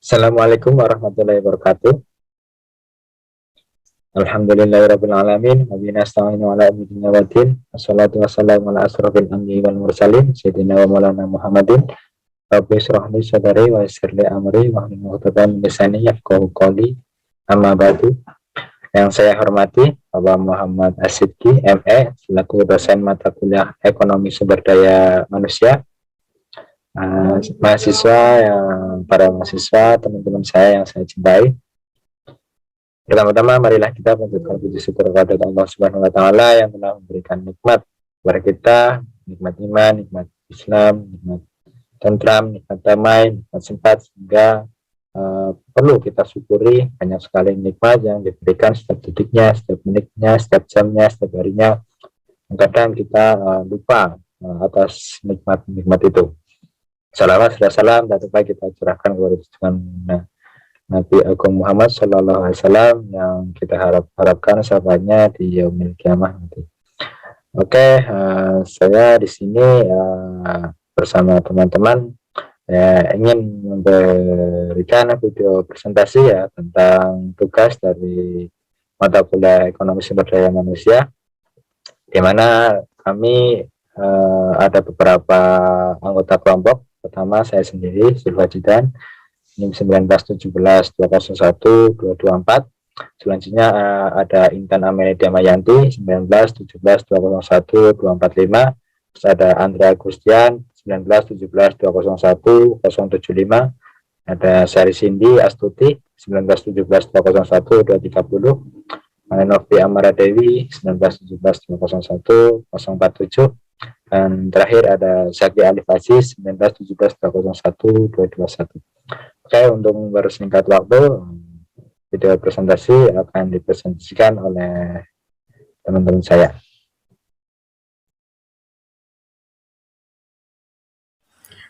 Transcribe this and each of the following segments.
Assalamualaikum warahmatullahi wabarakatuh. Alhamdulillahirabbil alamin. Wa bihi nasta'inu ala umuri dunya waddin. Wassalatu wassalamu ala asrofil anbiya'i wal mursalin sayyidina wa maulana Muhammadin. Rabbi shrah li sadri wa yassir li amri wahlul 'uqdatam min lisani yafqahu qawli. Amma ba'du. Yang saya hormati Bapak Muhammad Asidki, ME, selaku dosen mata kuliah Ekonomi Sumber Daya Manusia. Para mahasiswa, teman-teman saya yang saya cintai. Pertama-tama marilah kita panjatkan puji syukur kepada Allah Subhanahu wa taala yang telah memberikan nikmat kepada kita, nikmat iman, nikmat Islam, nikmat tentram, nikmat damai, nikmat sempat, sehingga perlu kita syukuri. Banyak sekali nikmat yang diberikan setiap detiknya, setiap menitnya, setiap jamnya, setiap harinya. Kadang kita lupa atas nikmat-nikmat itu. Salawat serta salam dan doa kita curahkan kepada Nabi Agung Muhammad Sallallahu Alaihi Wasallam yang kita harapkan sahabatnya di yaumil kiamah nanti. Oke, saya di sini bersama teman-teman ingin memberikan video presentasi ya tentang tugas dari mata kuliah Ekonomi Sumber Daya Manusia, di mana kami ada beberapa anggota kelompok. Pertama saya sendiri, Zulfajidan, NIM 1917201224. Selanjutnya ada Intan Amelia Damayanti 1917201245. Terus ada Andrea Gustian 1917201075. Ada Sari Cindy Astuti 1917201230. Novi Amara Dewi 1917201047. Dan terakhir ada Zaki Alif Aziz 1917201221. Oke, untuk bersingkat waktu, video presentasi akan dipresentasikan oleh teman-teman saya.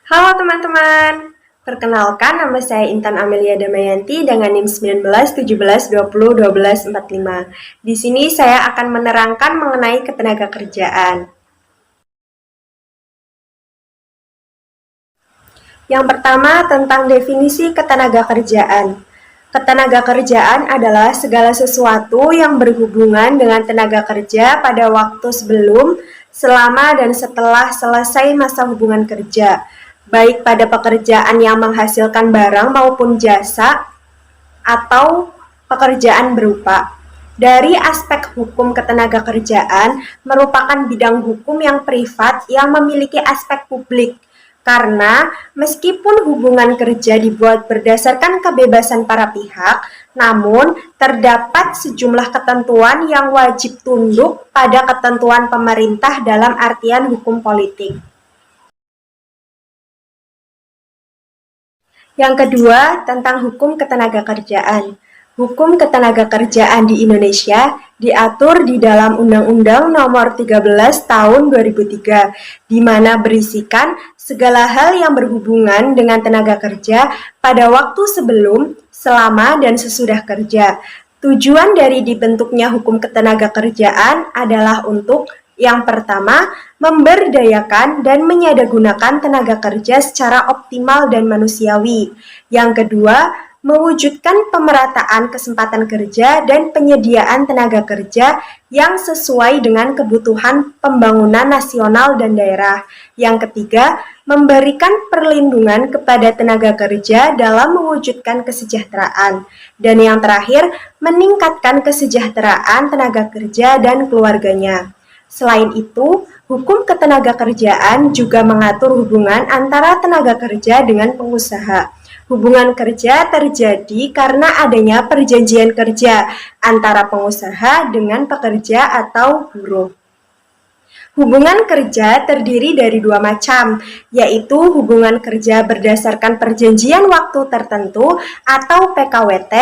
Halo teman-teman, perkenalkan nama saya Intan Amelia Damayanti dengan NIM 1917201245. Di sini saya akan menerangkan mengenai ketenagakerjaan. Yang pertama tentang definisi ketenagakerjaan. Ketenagakerjaan adalah segala sesuatu yang berhubungan dengan tenaga kerja pada waktu sebelum, selama, dan setelah selesai masa hubungan kerja, baik pada pekerjaan yang menghasilkan barang maupun jasa, atau pekerjaan berupa. Dari aspek hukum ketenagakerjaan merupakan bidang hukum yang privat yang memiliki aspek publik, karena meskipun hubungan kerja dibuat berdasarkan kebebasan para pihak, namun terdapat sejumlah ketentuan yang wajib tunduk pada ketentuan pemerintah dalam artian hukum politik. Yang kedua, tentang hukum ketenagakerjaan. Hukum ketenagakerjaan di Indonesia diatur di dalam Undang-Undang Nomor 13 Tahun 2003, di mana berisikan segala hal yang berhubungan dengan tenaga kerja pada waktu sebelum, selama, dan sesudah kerja. Tujuan dari dibentuknya hukum ketenagakerjaan adalah untuk yang pertama, memberdayakan dan menyadagunakan tenaga kerja secara optimal dan manusiawi. Yang kedua, mewujudkan pemerataan kesempatan kerja dan penyediaan tenaga kerja yang sesuai dengan kebutuhan pembangunan nasional dan daerah. Yang ketiga, memberikan perlindungan kepada tenaga kerja dalam mewujudkan kesejahteraan. Dan yang terakhir, meningkatkan kesejahteraan tenaga kerja dan keluarganya. Selain itu, hukum ketenagakerjaan juga mengatur hubungan antara tenaga kerja dengan pengusaha. Hubungan kerja terjadi karena adanya perjanjian kerja antara pengusaha dengan pekerja atau buruh. Hubungan kerja terdiri dari dua macam, yaitu hubungan kerja berdasarkan perjanjian waktu tertentu atau PKWT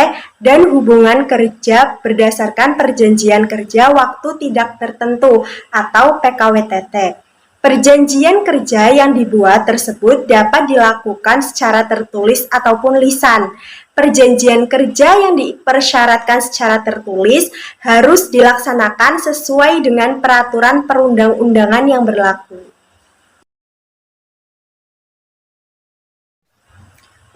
dan hubungan kerja berdasarkan perjanjian kerja waktu tidak tertentu atau PKWTT. Perjanjian kerja yang dibuat tersebut dapat dilakukan secara tertulis ataupun lisan. Perjanjian kerja yang dipersyaratkan secara tertulis harus dilaksanakan sesuai dengan peraturan perundang-undangan yang berlaku.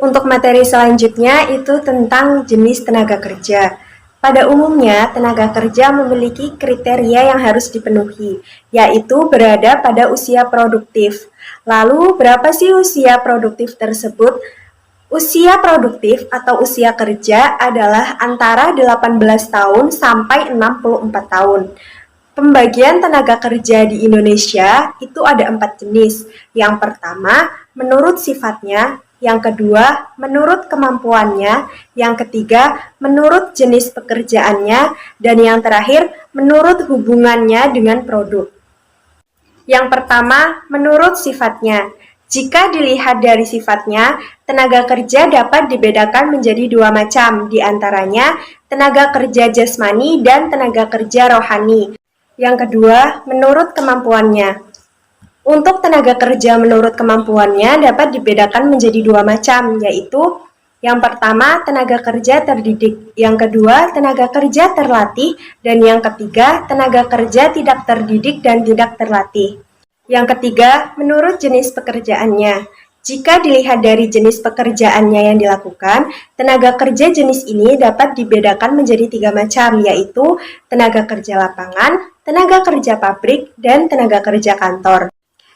Untuk materi selanjutnya itu tentang jenis tenaga kerja. Pada umumnya, tenaga kerja memiliki kriteria yang harus dipenuhi, yaitu berada pada usia produktif. Lalu, berapa sih usia produktif tersebut? Usia produktif atau usia kerja adalah antara 18 tahun sampai 64 tahun. Pembagian tenaga kerja di Indonesia itu ada 4 jenis. Yang pertama, menurut sifatnya. Yang kedua, menurut kemampuannya. Yang ketiga, menurut jenis pekerjaannya. Dan yang terakhir, menurut hubungannya dengan produk. Yang pertama, menurut sifatnya. Jika dilihat dari sifatnya, tenaga kerja dapat dibedakan menjadi dua macam, di antaranya tenaga kerja jasmani dan tenaga kerja rohani. Yang kedua, menurut kemampuannya. Untuk tenaga kerja menurut kemampuannya dapat dibedakan menjadi dua macam, yaitu yang pertama, tenaga kerja terdidik. Yang kedua, tenaga kerja terlatih. Dan yang ketiga, tenaga kerja tidak terdidik dan tidak terlatih. Yang ketiga, menurut jenis pekerjaannya. Jika dilihat dari jenis pekerjaannya yang dilakukan, tenaga kerja jenis ini dapat dibedakan menjadi tiga macam, yaitu tenaga kerja lapangan, tenaga kerja pabrik, dan tenaga kerja kantor.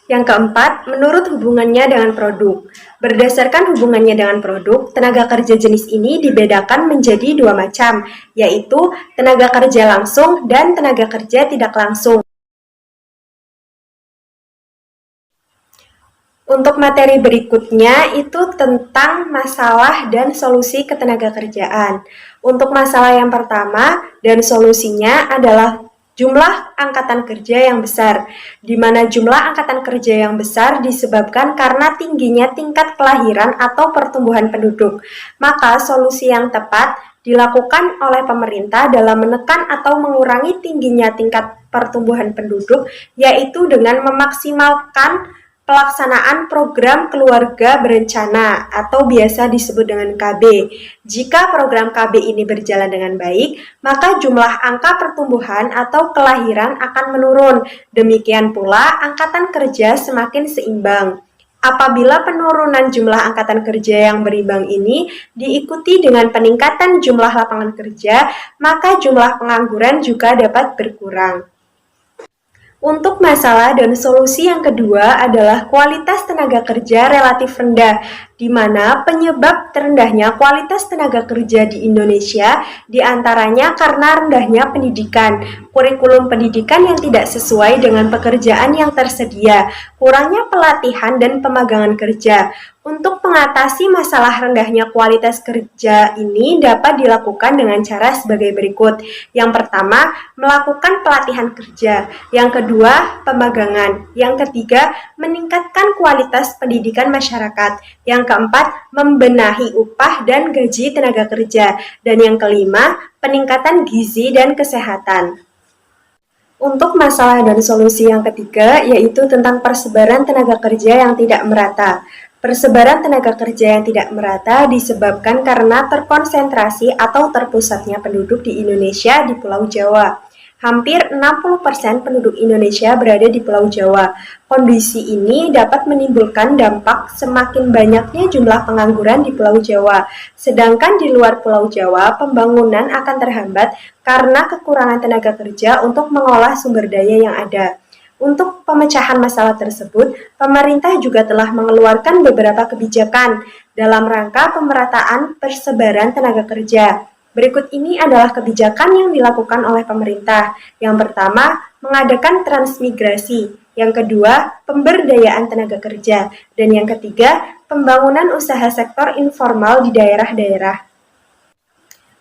Yang keempat, menurut hubungannya dengan produk. Berdasarkan hubungannya dengan produk, tenaga kerja jenis ini dibedakan menjadi dua macam, yaitu tenaga kerja langsung dan tenaga kerja tidak langsung. Untuk materi berikutnya itu tentang masalah dan solusi ketenagakerjaan. Untuk masalah yang pertama dan solusinya adalah jumlah angkatan kerja yang besar, di mana jumlah angkatan kerja yang besar disebabkan karena tingginya tingkat kelahiran atau pertumbuhan penduduk. Maka solusi yang tepat dilakukan oleh pemerintah dalam menekan atau mengurangi tingginya tingkat pertumbuhan penduduk, yaitu dengan memaksimalkan pelaksanaan program keluarga berencana atau biasa disebut dengan KB. Jika program KB ini berjalan dengan baik, maka jumlah angka pertumbuhan atau kelahiran akan menurun. Demikian pula angkatan kerja semakin seimbang. Apabila penurunan jumlah angkatan kerja yang berimbang ini diikuti dengan peningkatan jumlah lapangan kerja, maka jumlah pengangguran juga dapat berkurang. Untuk masalah dan solusi yang kedua adalah kualitas tenaga kerja relatif rendah, di mana penyebab terendahnya kualitas tenaga kerja di Indonesia diantaranya karena rendahnya pendidikan, kurikulum pendidikan yang tidak sesuai dengan pekerjaan yang tersedia, kurangnya pelatihan dan pemagangan kerja. Untuk mengatasi masalah rendahnya kualitas kerja ini dapat dilakukan dengan cara sebagai berikut. Yang pertama, melakukan pelatihan kerja. Yang kedua, pemagangan. Yang ketiga, meningkatkan kualitas pendidikan masyarakat. Yang keempat, membenahi upah dan gaji tenaga kerja. Dan yang kelima, peningkatan gizi dan kesehatan. Untuk masalah dan solusi yang ketiga, yaitu tentang persebaran tenaga kerja yang tidak merata. Persebaran tenaga kerja yang tidak merata disebabkan karena terkonsentrasi atau terpusatnya penduduk di Indonesia di Pulau Jawa. Hampir 60% penduduk Indonesia berada di Pulau Jawa. Kondisi ini dapat menimbulkan dampak semakin banyaknya jumlah pengangguran di Pulau Jawa. Sedangkan di luar Pulau Jawa, pembangunan akan terhambat karena kekurangan tenaga kerja untuk mengolah sumber daya yang ada. Untuk pemecahan masalah tersebut, pemerintah juga telah mengeluarkan beberapa kebijakan dalam rangka pemerataan persebaran tenaga kerja. Berikut ini adalah kebijakan yang dilakukan oleh pemerintah. Yang pertama, mengadakan transmigrasi. Yang kedua, pemberdayaan tenaga kerja. Dan yang ketiga, pembangunan usaha sektor informal di daerah-daerah.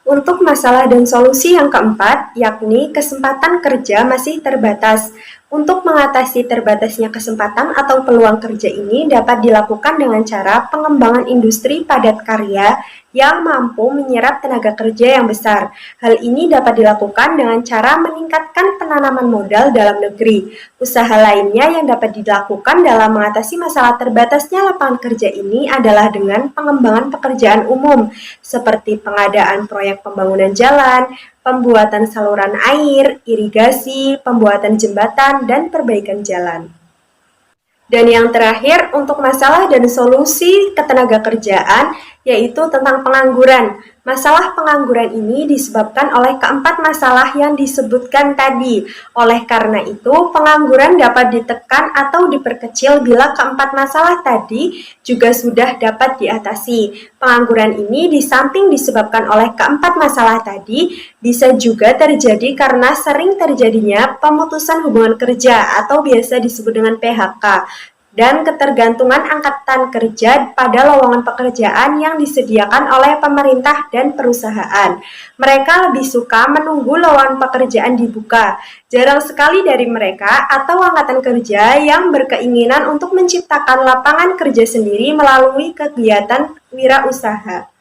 Untuk masalah dan solusi yang keempat, yakni kesempatan kerja masih terbatas. Untuk mengatasi terbatasnya kesempatan atau peluang kerja ini dapat dilakukan dengan cara pengembangan industri padat karya yang mampu menyerap tenaga kerja yang besar. Hal ini dapat dilakukan dengan cara meningkatkan penanaman modal dalam negeri. Usaha lainnya yang dapat dilakukan dalam mengatasi masalah terbatasnya lapangan kerja ini adalah dengan pengembangan pekerjaan umum, seperti pengadaan proyek pembangunan jalan, pembuatan saluran air, irigasi, pembuatan jembatan, dan perbaikan jalan. Dan yang terakhir, untuk masalah dan solusi ketenagakerjaan, yaitu tentang pengangguran. Masalah pengangguran ini disebabkan oleh keempat masalah yang disebutkan tadi. Oleh karena itu, pengangguran dapat ditekan atau diperkecil bila keempat masalah tadi juga sudah dapat diatasi. Pengangguran ini di samping disebabkan oleh keempat masalah tadi, bisa juga terjadi karena sering terjadinya pemutusan hubungan kerja atau biasa disebut dengan PHK dan ketergantungan angkatan kerja pada lowongan pekerjaan yang disediakan oleh pemerintah dan perusahaan. Mereka lebih suka menunggu lowongan pekerjaan dibuka. Jarang sekali dari mereka atau angkatan kerja yang berkeinginan untuk menciptakan lapangan kerja sendiri melalui kegiatan wirausaha.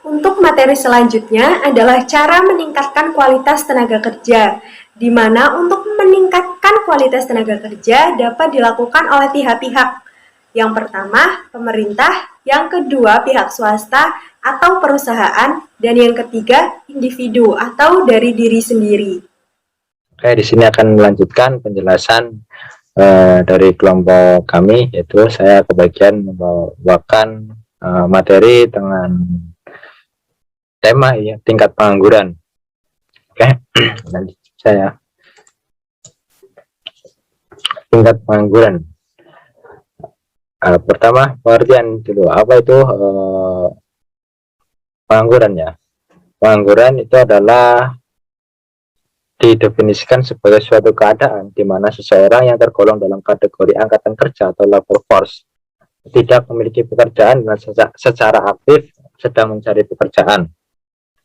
Untuk materi selanjutnya adalah cara meningkatkan kualitas tenaga kerja, di mana untuk meningkatkan kualitas tenaga kerja dapat dilakukan oleh pihak-pihak. Yang pertama, pemerintah, yang kedua, pihak swasta atau perusahaan, dan yang ketiga, individu atau dari diri sendiri. Oke, di sini akan melanjutkan penjelasan dari kelompok kami, yaitu saya kebagian membawakan materi dengan tema ya tingkat pengangguran. Oke, lanjut saya. Tingkat pengangguran. Pertama, pengertian dulu. Apa itu pengangguran ya? Pengangguran itu adalah didefinisikan sebagai suatu keadaan di mana seseorang yang tergolong dalam kategori angkatan kerja atau labor force tidak memiliki pekerjaan dan secara aktif sedang mencari pekerjaan.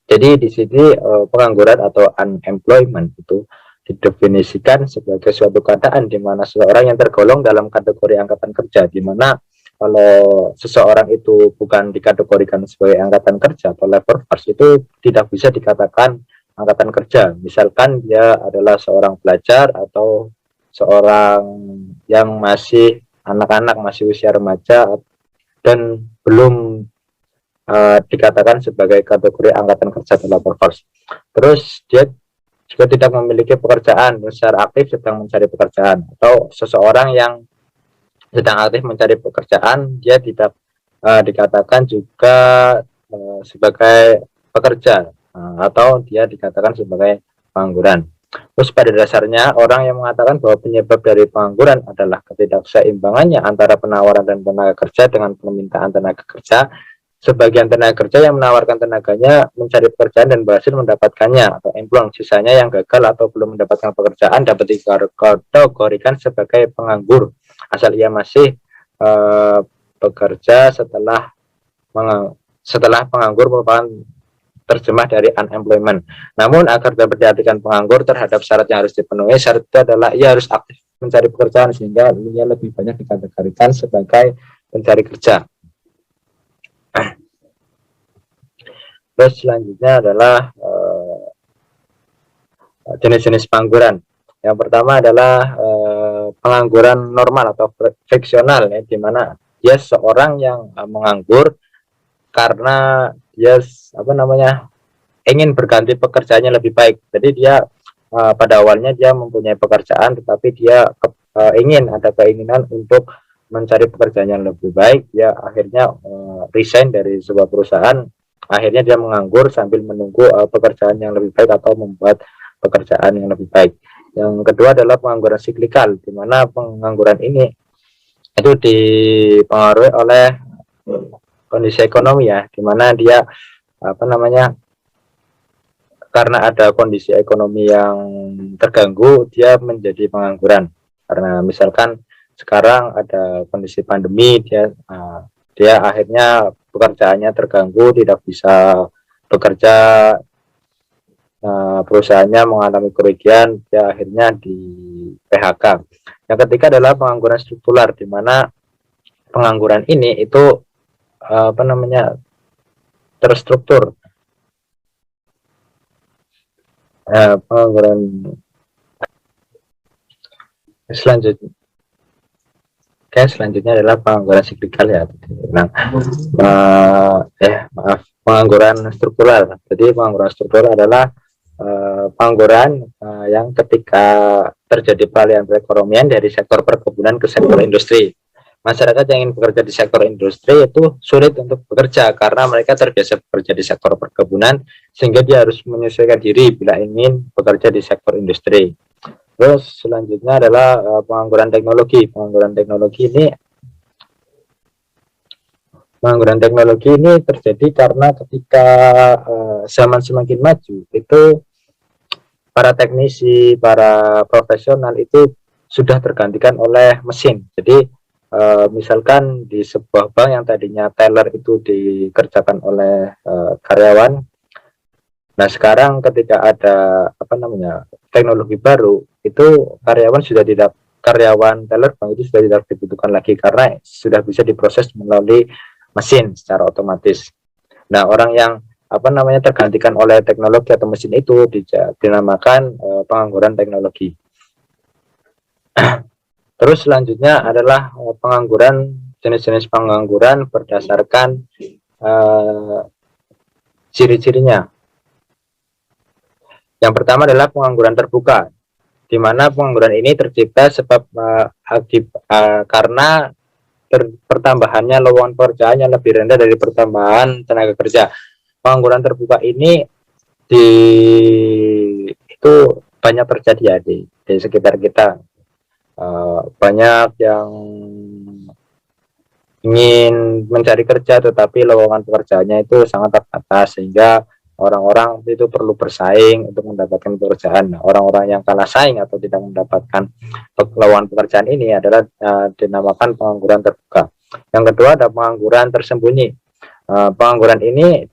Jadi di sini pengangguran atau unemployment itu didefinisikan sebagai suatu keadaan di mana seseorang yang tergolong dalam kategori angkatan kerja, di mana kalau seseorang itu bukan dikategorikan sebagai angkatan kerja atau labor force, itu tidak bisa dikatakan angkatan kerja. Misalkan dia adalah seorang pelajar atau seorang yang masih anak-anak, masih usia remaja dan belum dikatakan sebagai kategori angkatan kerja atau labor force. Terus dia juga tidak memiliki pekerjaan, secara aktif sedang mencari pekerjaan, atau seseorang yang sedang aktif mencari pekerjaan, dia tidak dikatakan juga sebagai pekerja, atau dia dikatakan sebagai pengangguran. Terus pada dasarnya orang yang mengatakan bahwa penyebab dari pengangguran adalah ketidakseimbangannya antara penawaran dan tenaga kerja dengan permintaan tenaga kerja. Sebagian tenaga kerja yang menawarkan tenaganya mencari pekerjaan dan berhasil mendapatkannya atau emplong, sisanya yang gagal atau belum mendapatkan pekerjaan dapat dikategorikan sebagai penganggur asal ia masih bekerja setelah penganggur merupakan terjemah dari unemployment. Namun agar dapat diartikan penganggur terhadap syarat yang harus dipenuhi, syarat itu adalah ia harus aktif mencari pekerjaan sehingga ia lebih banyak dikategorikan sebagai pencari kerja. Terus selanjutnya adalah jenis-jenis pengangguran. Yang pertama adalah pengangguran normal atau friksional, ya, di mana dia seorang yang menganggur karena dia ingin berganti pekerjaannya lebih baik. Jadi dia pada awalnya dia mempunyai pekerjaan, tetapi dia ingin ada keinginan untuk mencari pekerjaan yang lebih baik. Dia akhirnya resign dari sebuah perusahaan. Akhirnya dia menganggur sambil menunggu pekerjaan yang lebih baik atau membuat pekerjaan yang lebih baik. Yang kedua adalah pengangguran siklikal, di mana pengangguran ini itu dipengaruhi oleh kondisi ekonomi ya, di mana dia karena ada kondisi ekonomi yang terganggu, dia menjadi pengangguran. Karena misalkan sekarang ada kondisi pandemi, dia akhirnya pekerjaannya terganggu, tidak bisa bekerja, perusahaannya mengalami kerugian, dia akhirnya di PHK. Yang ketiga adalah pengangguran struktural, di mana pengangguran ini itu terstruktur. Pengangguran selanjutnya adalah pengangguran siklikal ya. Pengangguran struktural. Jadi pengangguran struktural adalah pengangguran yang ketika terjadi peralihan perekonomian dari sektor perkebunan ke sektor industri. masyarakat yang ingin bekerja di sektor industri itu sulit untuk bekerja karena mereka terbiasa bekerja di sektor perkebunan, sehingga dia harus menyesuaikan diri bila ingin bekerja di sektor industri. Terus selanjutnya adalah pengangguran teknologi. Pengangguran teknologi ini terjadi karena ketika zaman semakin maju, itu para teknisi, para profesional itu sudah tergantikan oleh mesin. Jadi misalkan di sebuah bank yang tadinya teller itu dikerjakan oleh karyawan, nah sekarang ketika ada teknologi baru, itu karyawan teller bank itu sudah tidak dibutuhkan lagi karena sudah bisa diproses melalui mesin secara otomatis. Nah, orang yang tergantikan oleh teknologi atau mesin itu dinamakan pengangguran teknologi. Terus selanjutnya adalah jenis-jenis pengangguran berdasarkan ciri-cirinya. Yang pertama adalah pengangguran terbuka, di mana pengangguran ini tercipta karena pertambahannya lowongan pekerjaan yang lebih rendah dari pertambahan tenaga kerja. Pengangguran terbuka ini itu banyak terjadi ya di sekitar kita. Banyak yang ingin mencari kerja tetapi lowongan pekerjaannya itu sangat terbatas, sehingga orang-orang itu perlu bersaing untuk mendapatkan pekerjaan. Nah, orang-orang yang kalah saing atau tidak mendapatkan lowongan pekerjaan ini adalah dinamakan pengangguran terbuka. Yang kedua ada pengangguran tersembunyi. Pengangguran ini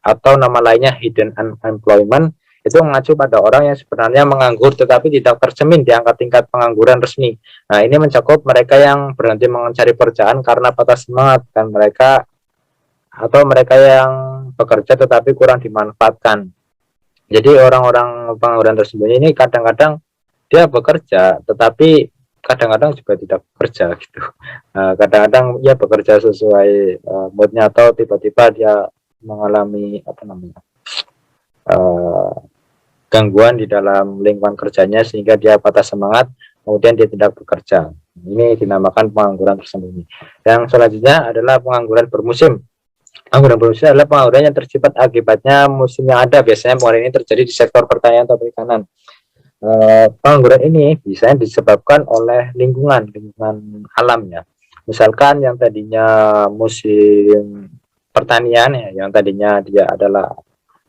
atau nama lainnya hidden unemployment, itu mengacu pada orang yang sebenarnya menganggur tetapi tidak tercermin di angka tingkat pengangguran resmi. Nah, ini mencakup mereka yang berhenti mencari pekerjaan karena patah semangat, dan mereka yang bekerja tetapi kurang dimanfaatkan. Jadi orang-orang pengangguran tersembunyi ini kadang-kadang dia bekerja tetapi kadang-kadang juga tidak bekerja gitu. Kadang-kadang dia bekerja sesuai moodnya, atau tiba-tiba dia mengalami gangguan di dalam lingkungan kerjanya sehingga dia patah semangat, kemudian dia tidak bekerja. Ini dinamakan pengangguran tersembunyi. Yang selanjutnya adalah pengangguran bermusim. Pengangguran bermusim adalah pengangguran yang tercipta akibatnya musim yang ada. Biasanya pengangguran ini terjadi di sektor pertanian atau perikanan. Pengangguran ini bisa disebabkan oleh lingkungan alamnya. Misalkan yang tadinya musim pertanian ya, yang tadinya dia adalah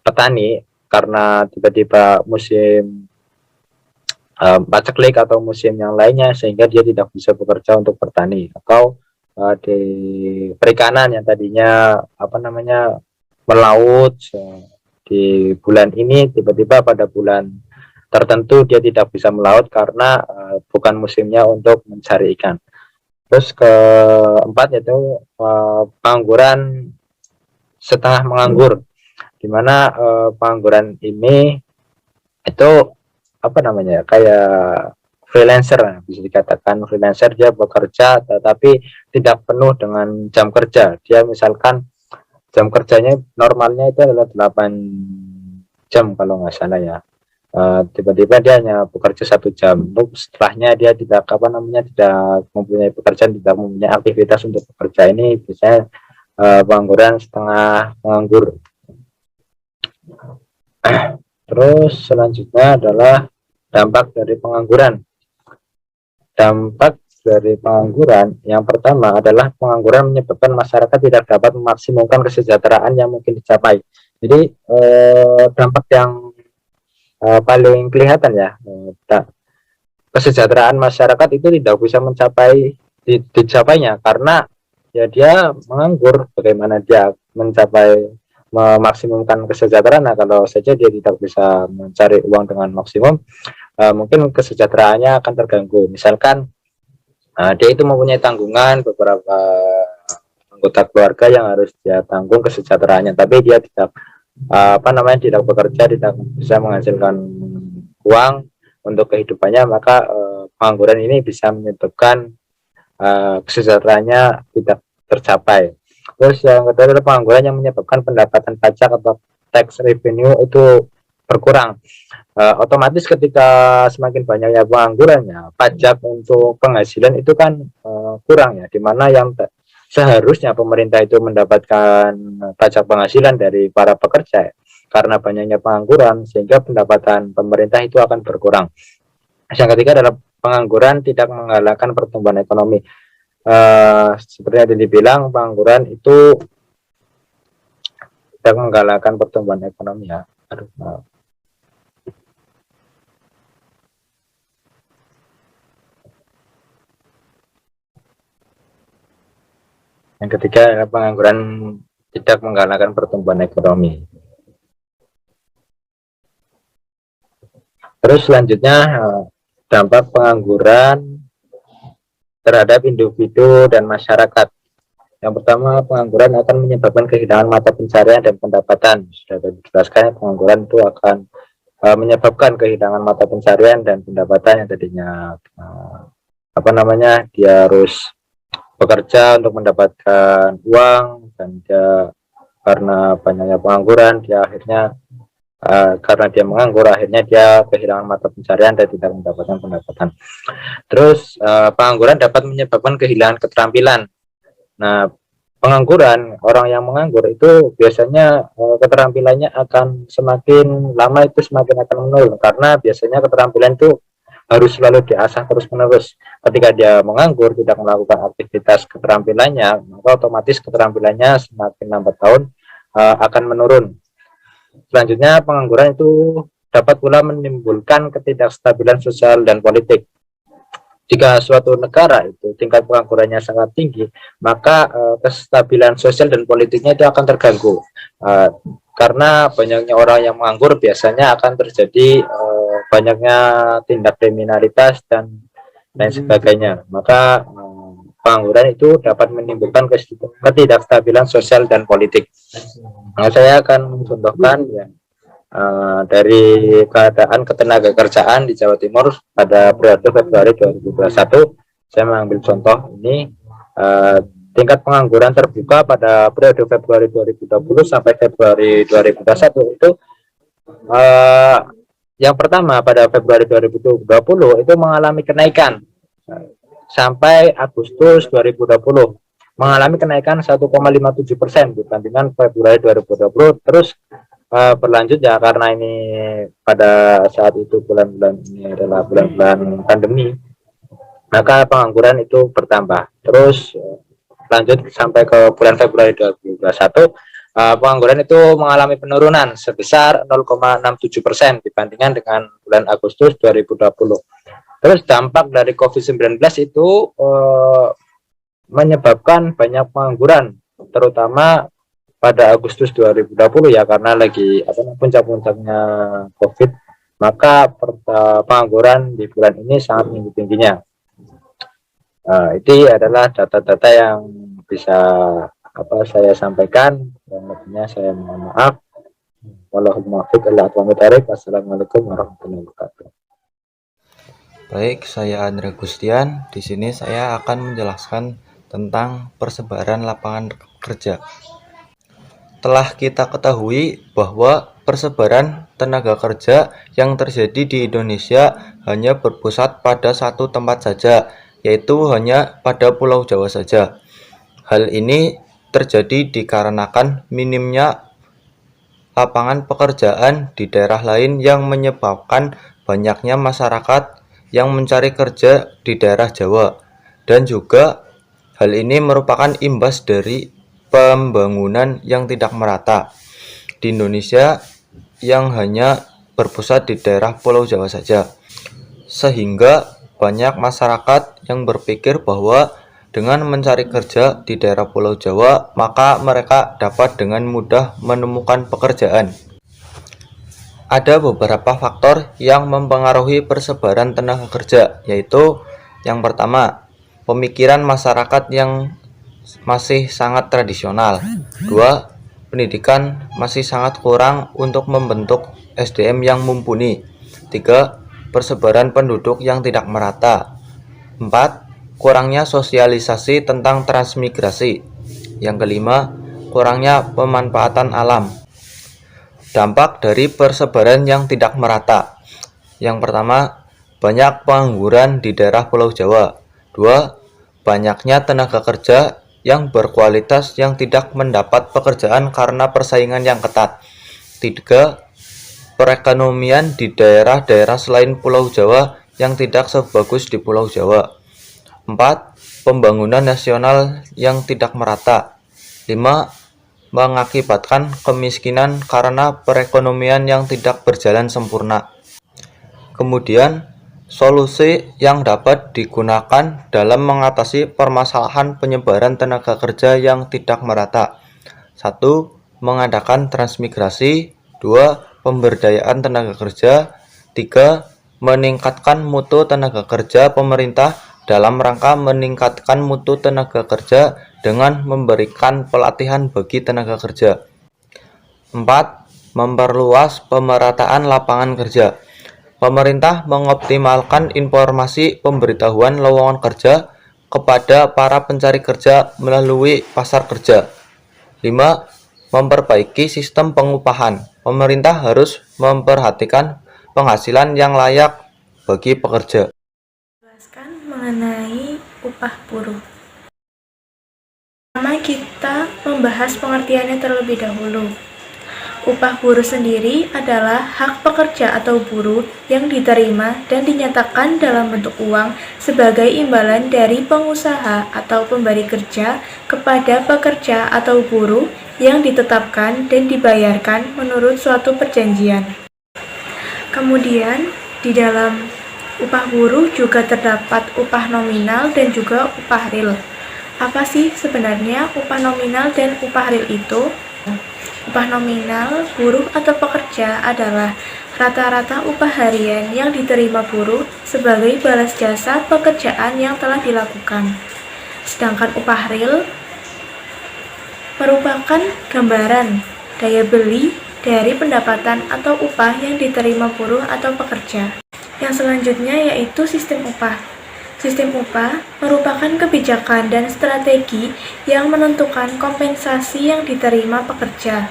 petani, karena tiba-tiba musim paceklik atau musim yang lainnya sehingga dia tidak bisa bekerja untuk bertani. Atau di perikanan yang tadinya melaut di bulan ini, tiba-tiba pada bulan tertentu dia tidak bisa melaut karena bukan musimnya untuk mencari ikan. Terus keempat yaitu pengangguran setengah menganggur, di mana pengangguran ini itu kayak freelancer, bisa dikatakan freelancer. Dia bekerja tetapi tidak penuh dengan jam kerja. Dia misalkan jam kerjanya normalnya itu adalah 8 jam kalau nggak salah ya. Tiba-tiba dia hanya bekerja 1 jam, setelahnya dia tidak tidak mempunyai pekerjaan, tidak mempunyai aktivitas untuk bekerja. Ini biasanya pengangguran setengah menganggur. Terus selanjutnya adalah dampak dari pengangguran. Dampak dari pengangguran yang pertama adalah pengangguran menyebabkan masyarakat tidak dapat memaksimumkan kesejahteraan yang mungkin dicapai. Jadi dampak yang paling kelihatan ya, kesejahteraan masyarakat itu tidak bisa dicapainya karena ya dia menganggur. Bagaimana dia memaksimumkan kesejahteraan? Nah, kalau saja dia tidak bisa mencari uang dengan maksimum, mungkin kesejahteraannya akan terganggu. Misalkan dia itu mempunyai tanggungan beberapa anggota keluarga yang harus dia tanggung kesejahteraannya, tapi dia tidak tidak bekerja, tidak bisa menghasilkan uang untuk kehidupannya, maka pengangguran ini bisa menyebabkan kesejahteraannya tidak tercapai. Terus yang kedua adalah pengangguran yang menyebabkan pendapatan pajak atau tax revenue itu berkurang. Otomatis ketika semakin banyaknya penganggurannya, pajak untuk penghasilan itu kan kurang ya, dimana yang seharusnya pemerintah itu mendapatkan pajak penghasilan dari para pekerja, karena banyaknya pengangguran sehingga pendapatan pemerintah itu akan berkurang. Yang ketiga adalah pengangguran tidak menggalakkan pertumbuhan ekonomi. Seperti yang dibilang, pengangguran itu tidak menggalakkan pertumbuhan ekonomi ya. Yang ketiga adalah pengangguran tidak menggalakkan pertumbuhan ekonomi. Terus selanjutnya dampak pengangguran terhadap individu dan masyarakat. Yang pertama, pengangguran akan menyebabkan kehilangan mata pencarian dan pendapatan. Sudah dijelaskan, pengangguran itu akan menyebabkan kehilangan mata pencarian dan pendapatan yang tadinya dia harus bekerja untuk mendapatkan uang, dan dia karena banyaknya pengangguran dia akhirnya karena dia menganggur akhirnya dia kehilangan mata pencarian dan tidak mendapatkan pendapatan. Terus pengangguran dapat menyebabkan kehilangan keterampilan. Nah, pengangguran, orang yang menganggur itu biasanya keterampilannya akan semakin lama itu semakin akan menurun, karena biasanya keterampilan itu harus selalu diasah terus-menerus. Ketika dia menganggur, tidak melakukan aktivitas keterampilannya, maka otomatis keterampilannya semakin lambat tahun akan menurun. Selanjutnya, pengangguran itu dapat pula menimbulkan ketidakstabilan sosial dan politik. Jika suatu negara itu tingkat penganggurannya sangat tinggi, maka kestabilan sosial dan politiknya itu akan terganggu. Karena banyaknya orang yang menganggur, biasanya akan terjadi banyaknya tindak kriminalitas dan lain sebagainya. Maka pengangguran itu dapat menimbulkan ketidakstabilan sosial dan politik. Nah, saya akan mencontohkan ya, dari keadaan ketenagakerjaan di Jawa Timur pada periode Februari 2021. Saya mengambil contoh ini, tingkat pengangguran terbuka pada periode Februari 2020 sampai Februari 2021 itu yang pertama pada Februari 2020 itu mengalami kenaikan sampai Agustus 2020 mengalami kenaikan 1,57% dibandingkan Februari 2020. Terus berlanjut ya, karena ini pada saat itu bulan-bulan ini adalah bulan-bulan pandemi, maka pengangguran itu bertambah. Terus lanjut sampai ke bulan Februari 2021, pengangguran itu mengalami penurunan sebesar 0,67% dibandingkan dengan bulan Agustus 2020. Terus dampak dari COVID-19 itu menyebabkan banyak pengangguran, terutama pada Agustus 2020 ya, karena lagi puncak-puncaknya COVID, maka pengangguran di bulan ini sangat tinggi-tingginya. Itu adalah data-data yang bisa saya sampaikan, dan lebihnya saya mohon maaf. Wassalamualaikum warahmatullahi wabarakatuh. Baik, saya Andre Gustian. Di sini saya akan menjelaskan tentang persebaran lapangan kerja. Telah kita ketahui bahwa persebaran tenaga kerja yang terjadi di Indonesia hanya berpusat pada satu tempat saja, yaitu hanya pada Pulau Jawa saja. Hal ini terjadi dikarenakan minimnya lapangan pekerjaan di daerah lain yang menyebabkan banyaknya masyarakat yang mencari kerja di daerah Jawa, dan juga hal ini merupakan imbas dari pembangunan yang tidak merata di Indonesia yang hanya berpusat di daerah Pulau Jawa saja, sehingga banyak masyarakat yang berpikir bahwa dengan mencari kerja di daerah Pulau Jawa, maka mereka dapat dengan mudah menemukan pekerjaan. Ada beberapa faktor yang mempengaruhi persebaran tenaga kerja, yaitu yang pertama, pemikiran masyarakat yang masih sangat tradisional. 2. Pendidikan masih sangat kurang untuk membentuk SDM yang mumpuni. 3. Persebaran penduduk yang tidak merata. 4. Kurangnya sosialisasi tentang transmigrasi. Yang kelima, kurangnya pemanfaatan alam. Dampak dari persebaran yang tidak merata. Yang pertama, banyak pengangguran di daerah Pulau Jawa. 2. Banyaknya tenaga kerja yang berkualitas yang tidak mendapat pekerjaan karena persaingan yang ketat. 3. Perekonomian di daerah-daerah selain Pulau Jawa yang tidak sebagus di Pulau Jawa. 4. Pembangunan nasional yang tidak merata. 5. Mengakibatkan kemiskinan karena perekonomian yang tidak berjalan sempurna. Kemudian, solusi yang dapat digunakan dalam mengatasi permasalahan penyebaran tenaga kerja yang tidak merata. 1. Mengadakan transmigrasi. 2. Pemberdayaan tenaga kerja. 3. Meningkatkan mutu tenaga kerja pemerintah dalam rangka meningkatkan mutu tenaga kerja dengan memberikan pelatihan bagi tenaga kerja. 4. Memperluas pemerataan lapangan kerja. Pemerintah mengoptimalkan informasi pemberitahuan lowongan kerja kepada para pencari kerja melalui pasar kerja. 5. Memperbaiki sistem pengupahan. Pemerintah harus memperhatikan penghasilan yang layak bagi pekerja. Jelaskan mengenai upah buruh. Pertama, kita membahas pengertiannya terlebih dahulu. Upah buruh sendiri adalah hak pekerja atau buruh yang diterima dan dinyatakan dalam bentuk uang sebagai imbalan dari pengusaha atau pemberi kerja kepada pekerja atau buruh yang ditetapkan dan dibayarkan menurut suatu perjanjian. Kemudian, di dalam upah buruh juga terdapat upah nominal dan juga upah real. Apa sih sebenarnya upah nominal dan upah real itu? Upah nominal buruh atau pekerja adalah rata-rata upah harian yang diterima buruh sebagai balas jasa pekerjaan yang telah dilakukan. Sedangkan upah real merupakan gambaran daya beli dari pendapatan atau upah yang diterima buruh atau pekerja. Yang selanjutnya yaitu sistem upah. Sistem upah merupakan kebijakan dan strategi yang menentukan kompensasi yang diterima pekerja.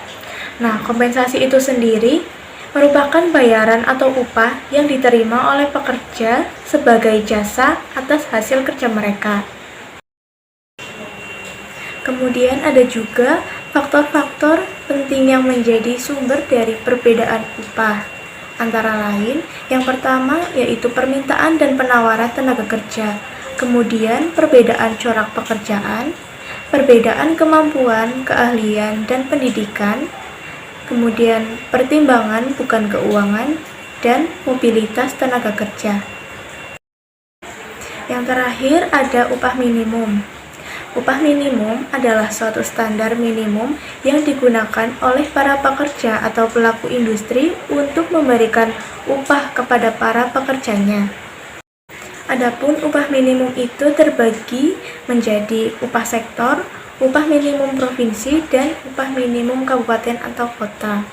Nah, kompensasi itu sendiri merupakan bayaran atau upah yang diterima oleh pekerja sebagai jasa atas hasil kerja mereka. Kemudian ada juga faktor-faktor penting yang menjadi sumber dari perbedaan upah. Antara lain, yang pertama yaitu permintaan dan penawaran tenaga kerja, kemudian perbedaan corak pekerjaan, perbedaan kemampuan, keahlian, dan pendidikan, kemudian pertimbangan bukan keuangan, dan mobilitas tenaga kerja. Yang terakhir ada upah minimum. Upah minimum adalah suatu standar minimum yang digunakan oleh para pekerja atau pelaku industri untuk memberikan upah kepada para pekerjanya. Adapun upah minimum itu terbagi menjadi upah sektor, upah minimum provinsi, dan upah minimum kabupaten atau kota.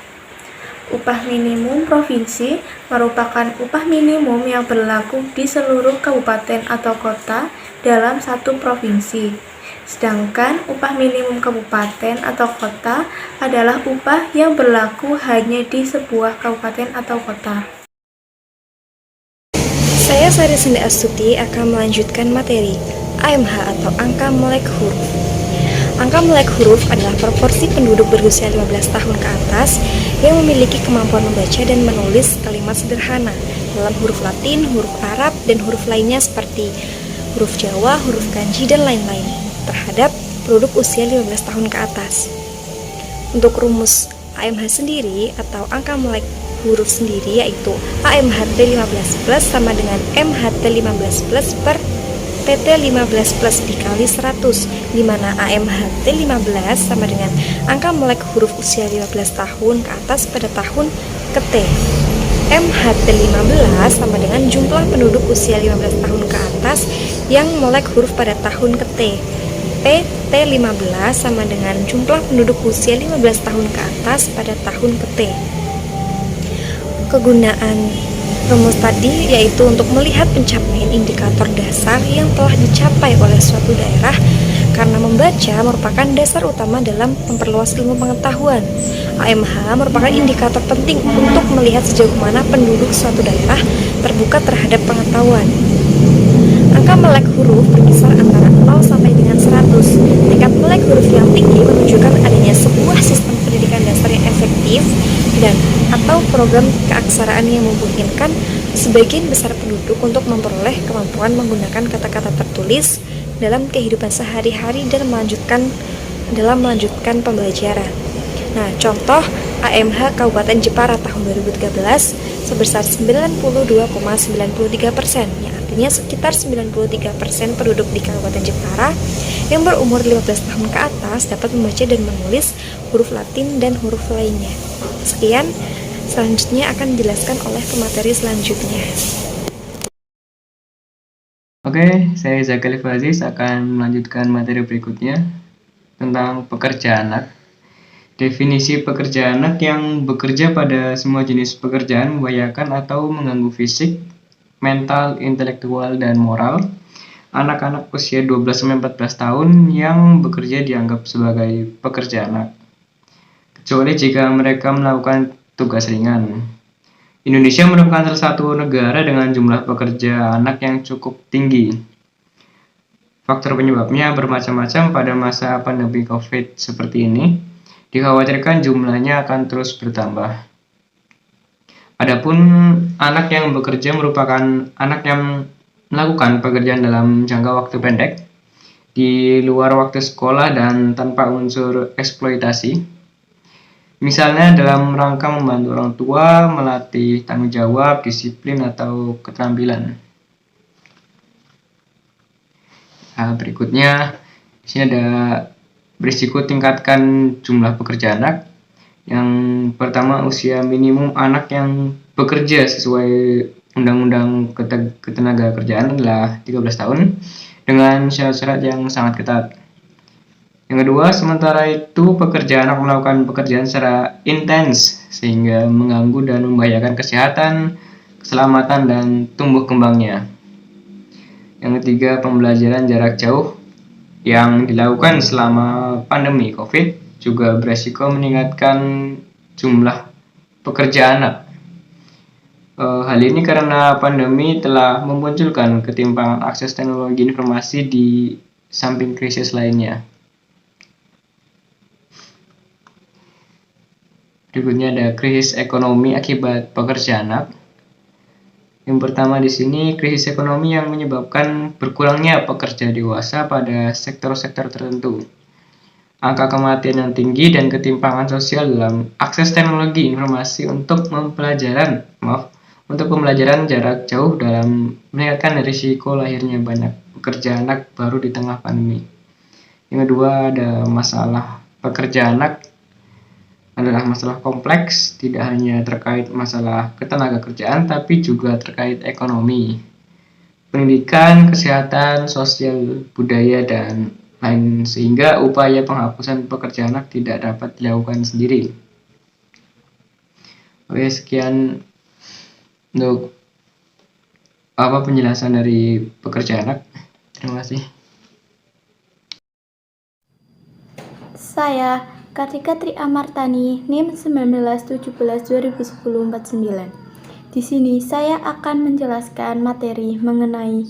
Upah minimum provinsi merupakan upah minimum yang berlaku di seluruh kabupaten atau kota dalam satu provinsi. Sedangkan upah minimum kabupaten atau kota adalah upah yang berlaku hanya di sebuah kabupaten atau kota. Saya Sari Senda Astuti akan melanjutkan materi AMH atau angka melek huruf. Angka melek huruf adalah proporsi penduduk berusia 15 tahun ke atas yang memiliki kemampuan membaca dan menulis kalimat sederhana dalam huruf Latin, huruf Arab, dan huruf lainnya seperti huruf Jawa, huruf Kanji, dan lain-lain terhadap penduduk usia 15 tahun ke atas. Untuk rumus AMH sendiri atau angka melek huruf sendiri yaitu AMHT 15 plus sama dengan MHT 15 plus per TT 15 plus dikali 100, di mana AMHT 15 sama dengan angka melek huruf usia 15 tahun ke atas pada tahun ke T. MHT 15 sama dengan jumlah penduduk usia 15 tahun ke atas yang melek huruf pada tahun ke T. PT 15 sama dengan jumlah penduduk usia 15 tahun ke atas pada tahun ke T. Kegunaan rumus tadi yaitu untuk melihat pencapaian indikator dasar yang telah dicapai oleh suatu daerah karena membaca merupakan dasar utama dalam memperluas ilmu pengetahuan. AMH merupakan indikator penting untuk melihat sejauh mana penduduk suatu daerah terbuka terhadap pengetahuan. Angka melek huruf berkisar antara 0 sampai dengan 100. Tingkat melek huruf yang tinggi menunjukkan adanya sebuah sistem pendidikan dasar yang efektif dan atau program keaksaraan yang memungkinkan sebagian besar penduduk untuk memperoleh kemampuan menggunakan kata-kata tertulis dalam kehidupan sehari-hari dan melanjutkan pembelajaran. Nah, contoh AMH Kabupaten Jepara tahun 2013 sebesar 92,93%, yang artinya sekitar 93% penduduk di Kabupaten Jepara yang berumur 15 tahun ke atas dapat membaca dan menulis huruf Latin dan huruf lainnya. Sekian, selanjutnya akan dijelaskan oleh pemateri selanjutnya. Oke, saya Zakali Faziz akan melanjutkan materi berikutnya tentang pekerja anak. Definisi pekerja anak yang bekerja pada semua jenis pekerjaan membahayakan atau mengganggu fisik, mental, intelektual, dan moral anak-anak usia 12-14 tahun yang bekerja dianggap sebagai pekerja anak, kecuali jika mereka melakukan tugas ringan. Indonesia merupakan salah satu negara dengan jumlah pekerja anak yang cukup tinggi. Faktor penyebabnya bermacam-macam. Pada masa pandemi COVID seperti ini, dikhawatirkan jumlahnya akan terus bertambah. Adapun anak yang bekerja merupakan anak yang melakukan pekerjaan dalam jangka waktu pendek, di luar waktu sekolah dan tanpa unsur eksploitasi. Misalnya dalam rangka membantu orang tua, melatih tanggung jawab, disiplin, atau keterampilan. Nah, berikutnya, di sini ada berisiko tingkatkan jumlah pekerja anak. Yang pertama, usia minimum anak yang bekerja sesuai Undang-Undang Ketenagakerjaan adalah 13 tahun dengan syarat-syarat yang sangat ketat. Yang kedua, sementara itu pekerja anak melakukan pekerjaan secara intens sehingga mengganggu dan membahayakan kesehatan, keselamatan, dan tumbuh kembangnya. Yang ketiga, pembelajaran jarak jauh yang dilakukan selama pandemi COVID juga beresiko meningkatkan jumlah pekerja anak. Hal ini karena pandemi telah memunculkan ketimpangan akses teknologi informasi di samping krisis lainnya. Berikutnya ada krisis ekonomi akibat pekerja anak. Yang pertama di sini krisis ekonomi yang menyebabkan berkurangnya pekerja dewasa pada sektor-sektor tertentu. Angka kematian yang tinggi dan ketimpangan sosial dalam akses teknologi informasi untuk pembelajaran jarak jauh dalam meningkatkan risiko lahirnya banyak pekerja anak baru di tengah pandemi. Yang kedua ada masalah pekerja anak adalah masalah kompleks, tidak hanya terkait masalah ketenagakerjaan, tapi juga terkait ekonomi, pendidikan, kesehatan, sosial, budaya, dan lain, sehingga upaya penghapusan pekerja anak tidak dapat dilakukan sendiri. Oke, sekian untuk penjelasan dari pekerja anak. Terima kasih. Saya Kartika Tri Amartani, NIM 1917-2010-49. Di sini saya akan menjelaskan materi mengenai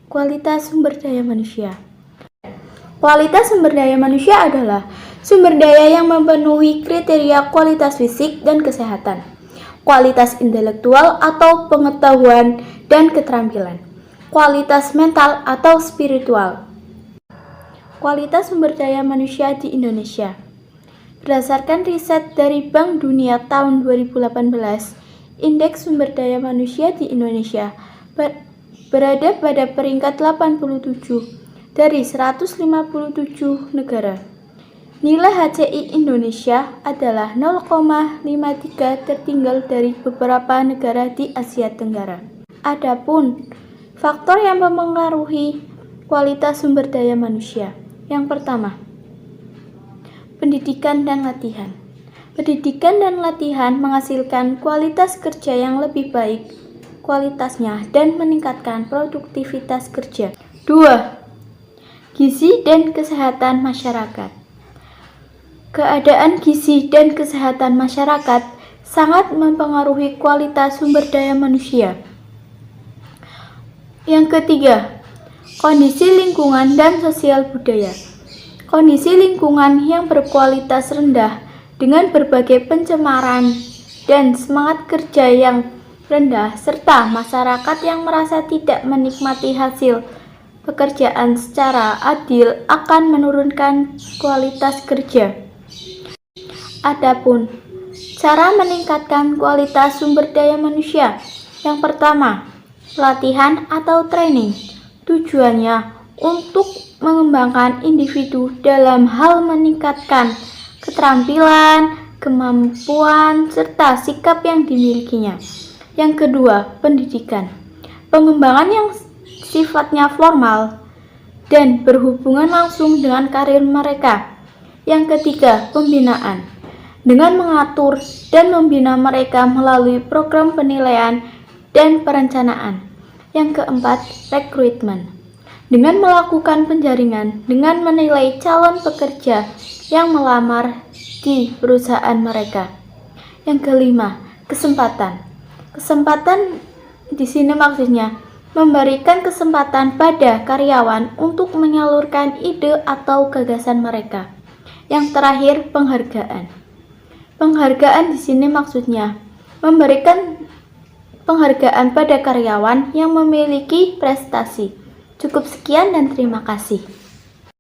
kualitas sumber daya manusia. Kualitas sumber daya manusia adalah sumber daya yang memenuhi kriteria kualitas fisik dan kesehatan, kualitas intelektual atau pengetahuan dan keterampilan, kualitas mental atau spiritual. Kualitas sumber daya manusia di Indonesia. Berdasarkan riset dari Bank Dunia tahun 2018, indeks sumber daya manusia di Indonesia berada pada peringkat 87 dari 157 negara. Nilai HCI Indonesia adalah 0,53 tertinggal dari beberapa negara di Asia Tenggara. Adapun faktor yang mempengaruhi kualitas sumber daya manusia. Yang pertama, pendidikan dan latihan. Pendidikan dan latihan menghasilkan kualitas kerja yang lebih baik kualitasnya dan meningkatkan produktivitas kerja. 2. Gizi dan kesehatan masyarakat. Keadaan gizi dan kesehatan masyarakat sangat mempengaruhi kualitas sumber daya manusia. Yang ketiga, kondisi lingkungan dan sosial budaya. Kondisi lingkungan yang berkualitas rendah dengan berbagai pencemaran dan semangat kerja yang rendah, serta masyarakat yang merasa tidak menikmati hasil pekerjaan secara adil akan menurunkan kualitas kerja. Adapun cara meningkatkan kualitas sumber daya manusia. Yang pertama, latihan atau training. Tujuannya untuk mengembangkan individu dalam hal meningkatkan keterampilan, kemampuan, serta sikap yang dimilikinya. Yang kedua, pendidikan. Pengembangan yang sifatnya formal dan berhubungan langsung dengan karir mereka. Yang ketiga, pembinaan. Dengan mengatur dan membina mereka melalui program penilaian dan perencanaan. Yang keempat, rekrutmen. Dengan melakukan penjaringan dengan menilai calon pekerja yang melamar di perusahaan mereka. Yang kelima, kesempatan. Kesempatan di sini maksudnya memberikan kesempatan pada karyawan untuk menyalurkan ide atau gagasan mereka. Yang terakhir, penghargaan. Penghargaan di sini maksudnya memberikan penghargaan pada karyawan yang memiliki prestasi. Cukup sekian dan terima kasih.